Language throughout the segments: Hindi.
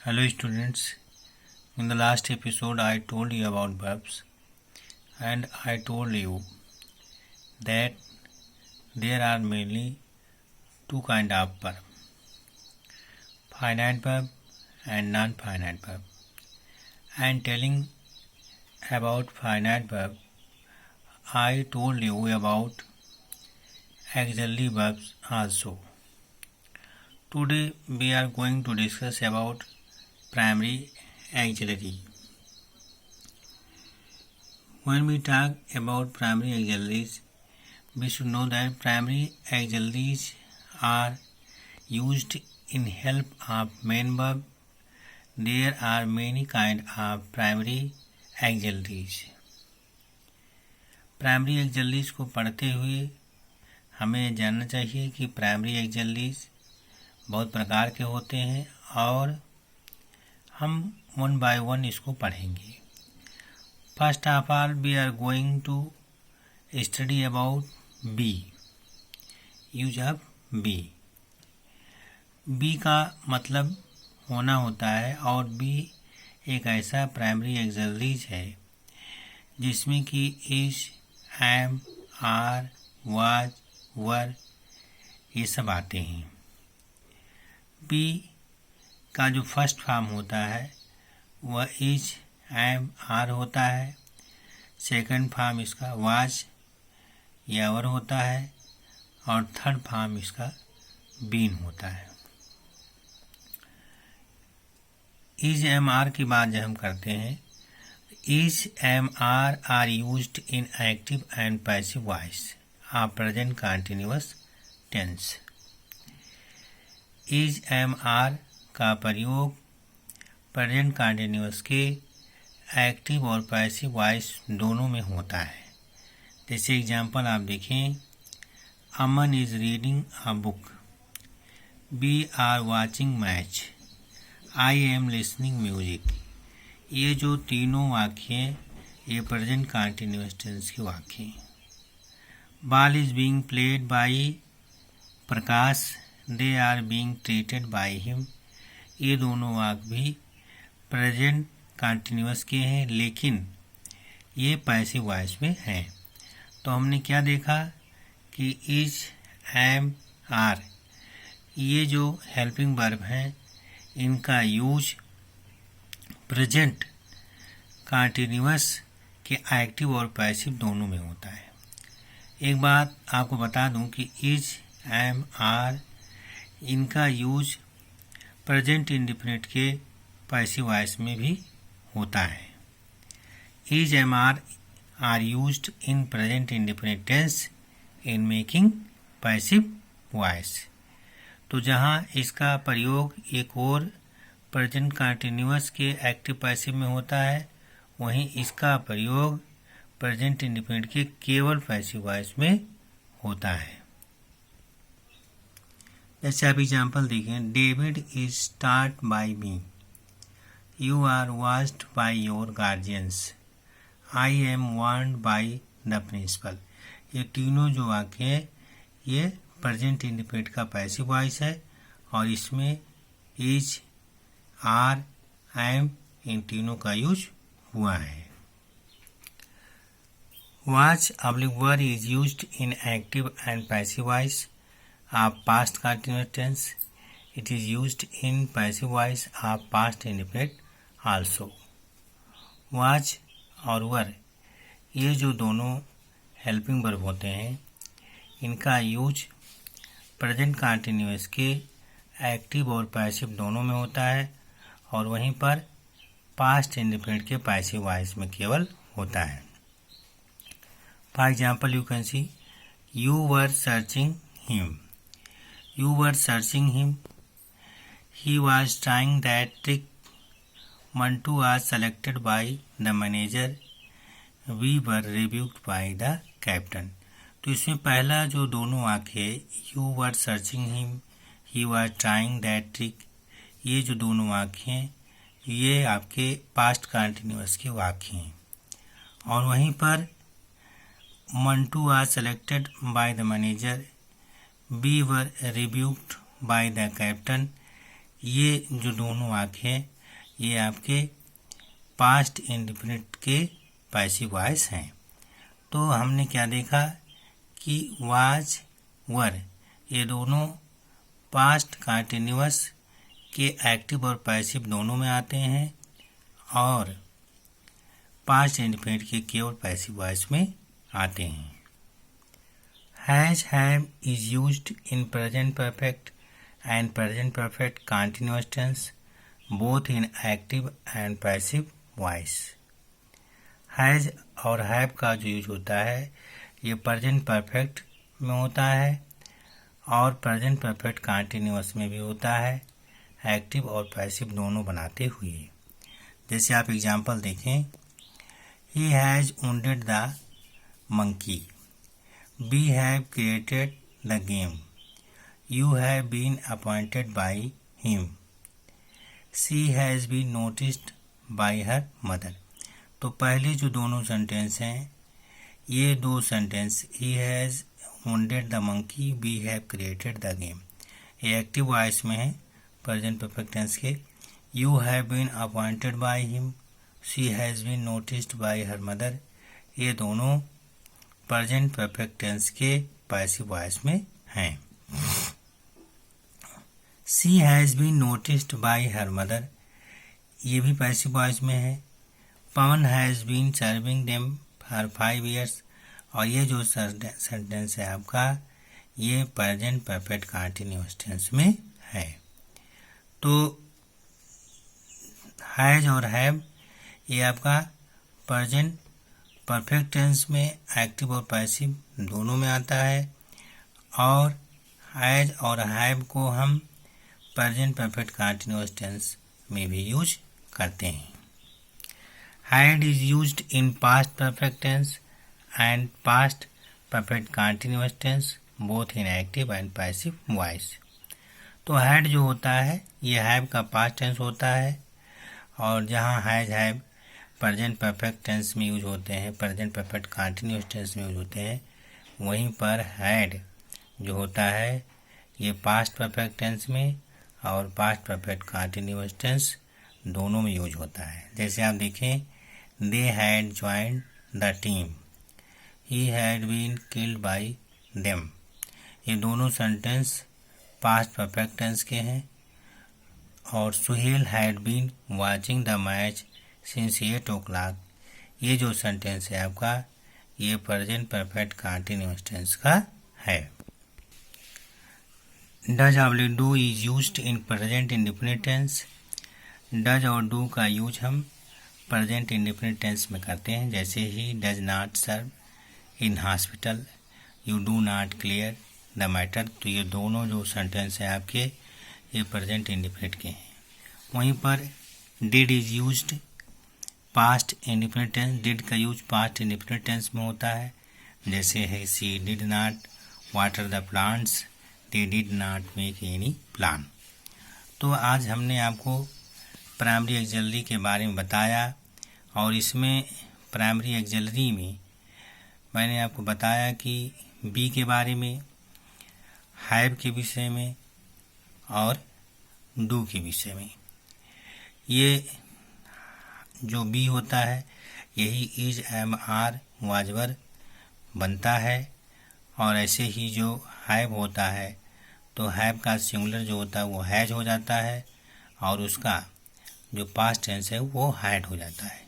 Hello students, in the last episode I told you about verbs and I told you that there are mainly two kind of verb, finite verb and non-finite verb. And telling about finite verb, I told you about auxiliary verbs also. Today we are going to discuss about primary auxiliary. When we talk about primary auxiliaries, we should know that primary auxiliaries are used in help of main verb. There are many kind of primary auxiliaries. Primary auxiliaries को पढ़ते हुए हमें जानना चाहिए कि प्राइमरी auxiliaries बहुत प्रकार के होते हैं और हम वन बाय वन इसको पढ़ेंगे. First of all we are going to study about be, use of be. Be का मतलब होना होता है और बी एक ऐसा प्राइमरी ऑक्सिलरीज है जिसमें कि इज, एम, आर, वाज, वर ये सब आते हैं. बी का जो फर्स्ट फॉर्म होता है वह इज, एम, आर होता है. सेकंड फॉर्म इसका वाज या वर होता है और थर्ड फॉर्म इसका बीन होता है. इज, एम, आर की बात जब हम करते हैं, is, am, are used in active and passive voice of present continuous tense. Is, am, are का प्रयोग प्रेजेंट कंटीन्यूअस के एक्टिव और पैसिव वॉइस दोनों में होता है. जैसे एग्जांपल आप देखें, Aman is reading a book, we are watching match, I am listening music. ये जो तीनों वाक्य हैं ये प्रेजेंट कंटीन्यूअस टेंस के वाक्य हैं. Ball is being played by Prakash, they are being treated by him. ये दोनों वाक्य भी प्रेजेंट कंटीन्यूअस के हैं लेकिन ये पैसिव वॉइस में हैं. तो हमने क्या देखा कि इज, एम, आर ये जो हेल्पिंग वर्ब हैं इनका यूज प्रेजेंट कंटीन्यूअस के एक्टिव और पैसिव दोनों में होता है. एक बात आपको बता दूं कि इज, एम, आर इनका यूज प्रेजेंट इंडेफिनिट के पैसिव वॉइस में भी होता है. Is, am, are used in present indefinite tense in making passive voice. तो जहाँ इसका प्रयोग एक और प्रेजेंट कंटीन्यूअस के एक्टिव पैसिव में होता है वहीं इसका प्रयोग प्रेजेंट इंडेफिनिट के केवल पैसिव वॉइस में होता है. जैसे आप एग्जाम्पल देखें, David is start by me, you are watched by your guardians, I am warned by the principal. ये तीनों जो वाक्य है ये प्रेजेंट इंडेफिनिट का पैसिव वॉइस है और इसमें इज, आर, एम इन तीनों का यूज हुआ है. Watch oblique were is used in active and passive voice of past continuous tense. It is used in passive voice of past indefinite also. Was और were ये जो दोनों हेल्पिंग वर्ब होते हैं इनका यूज प्रेजेंट कंटीन्यूअस के एक्टिव और पैसिव दोनों में होता है और वहीं पर पास्ट इंडेफिनिट के पैसिव वॉइस में केवल होता है. For example you can see, you were searching him, you were searching him, he was trying that trick, Mantu was selected by the manager, we were rebuked by the captain. तो इसमें पहला जो दोनों वाक्य है, you were searching him, he was trying that trick, ये जो दोनों वाक्य हैं ये आपके पास्ट कंटीन्यूअस के वाक्य हैं. और वहीं पर Mantu was selected by the manager, we were rebuked by the captain, ये जो दोनों वाक्य हैं ये आपके पास्ट इंडेफिनिट के पैसिव वॉइस हैं। तो हमने क्या देखा कि वाज, वर ये दोनों पास्ट कंटिन्यूअस के एक्टिव और पैसिव दोनों में आते हैं और पास्ट इंडेफिनिट के केवल पैसिव वॉइस में आते हैं। Has, have is used in present perfect and present perfect continuous tense both in active and passive voice. Has और हैव का जो यूज होता है ये प्रेजेंट परफेक्ट में होता है और प्रेजेंट परफेक्ट कंटिन्यूअस में भी होता है, एक्टिव और पैसिव दोनों बनाते हुए। जैसे आप एग्जांपल देखें, ही has wounded the monkey, we have created the game, you have been appointed by him, she has been noticed by her mother। तो पहले जो दोनों सेंटेंस हैं ये दो sentence, he has wounded the monkey, we have created the game, ये एक्टिव वॉइस में है प्रेजेंट परफेक्ट टेंस के। You have been appointed by him, she has been noticed by her mother, ये दोनों प्रेजेंट परफेक्ट टेंस के पैसिव वॉइस में हैं। She has been noticed by her mother ये भी पैसिव वॉइस में है। Pawan has been serving them for 5 years और ये जो सेंटेंस है आपका ये प्रेजेंट परफेक्ट कंटिन्यूअस टेंस में है। तो हैज और हैव ये आपका प्रेजेंट परफेक्ट टेंस में एक्टिव और पैसिव दोनों में आता है और हैज और हैव को हम प्रेजेंट परफेक्ट कंटिन्यूअस टेंस में भी यूज करते हैं। Had is used in past perfect tense and past perfect continuous tense both in active and passive voice. तो हैड जो होता है ये हैव का पास्ट टेंस होता है और जहाँ has, have present perfect tense में यूज होते हैं, प्रेजेंट परफेक्ट कंटिन्यूअस टेंस में यूज होते हैं, वहीं पर हैड जो होता है ये पास्ट परफेक्ट टेंस में और पास्ट परफेक्ट कंटिन्यूअस टेंस दोनों में यूज होता है। जैसे आप देखें, they had joined the team, he had been killed by them, ये दोनों सेंटेंस पास्ट परफेक्ट टेंस के हैं। और Suhail had been watching the match since 8 o'clock ये जो सेंटेंस है आपका ये प्रेजेंट परफेक्ट कंटिन्यूअस टेंस का है। डज और do is used in present indefinite tense. Does और डू का यूज हम प्रेजेंट इंडेफिनिट टेंस में करते हैं। जैसे he does not serve in hospital, you do not clear the matter, तो ये दोनों जो सेंटेंस हैं आपके ये प्रेजेंट इंडेफिनिट के हैं। वहीं पर did is used past indefinite tense, did का यूज पास्ट इंडेफिनिट टेंस में होता है। जैसे है she did not water the plants, they did not make any plan. तो आज हमने आपको प्राइमरी एक्सिलरी के बारे में बताया और इसमें प्राइमरी एक्सिलरी में मैंने आपको बताया कि बी के बारे में, हैव के विषय में और डू के विषय में। ये जो बी होता है यही इज, एम, आर, वाजवर बनता है और ऐसे ही जो हैव होता है तो हैव का सिंगुलर जो होता है वो हैज हो जाता है और उसका जो पास्ट टेंस है वो हैड हो जाता है।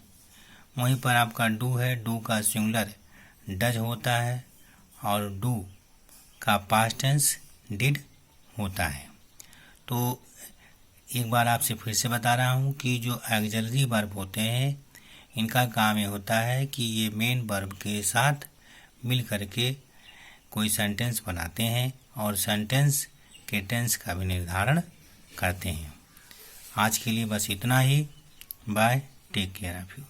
वहीं पर आपका डू है, डू का सिंगुलर डज होता है और डू का पास्ट टेंस डिड होता है। तो एक बार आपसे फिर से बता रहा हूँ कि जो ऑक्सिलरी वर्ब होते हैं इनका काम ये होता है कि ये मेन वर्ब के साथ मिल करके कोई सेंटेंस बनाते हैं और सेंटेंस के टेंस का भी निर्धारण करते हैं। आज के लिए बस इतना ही। Bye, take care of you.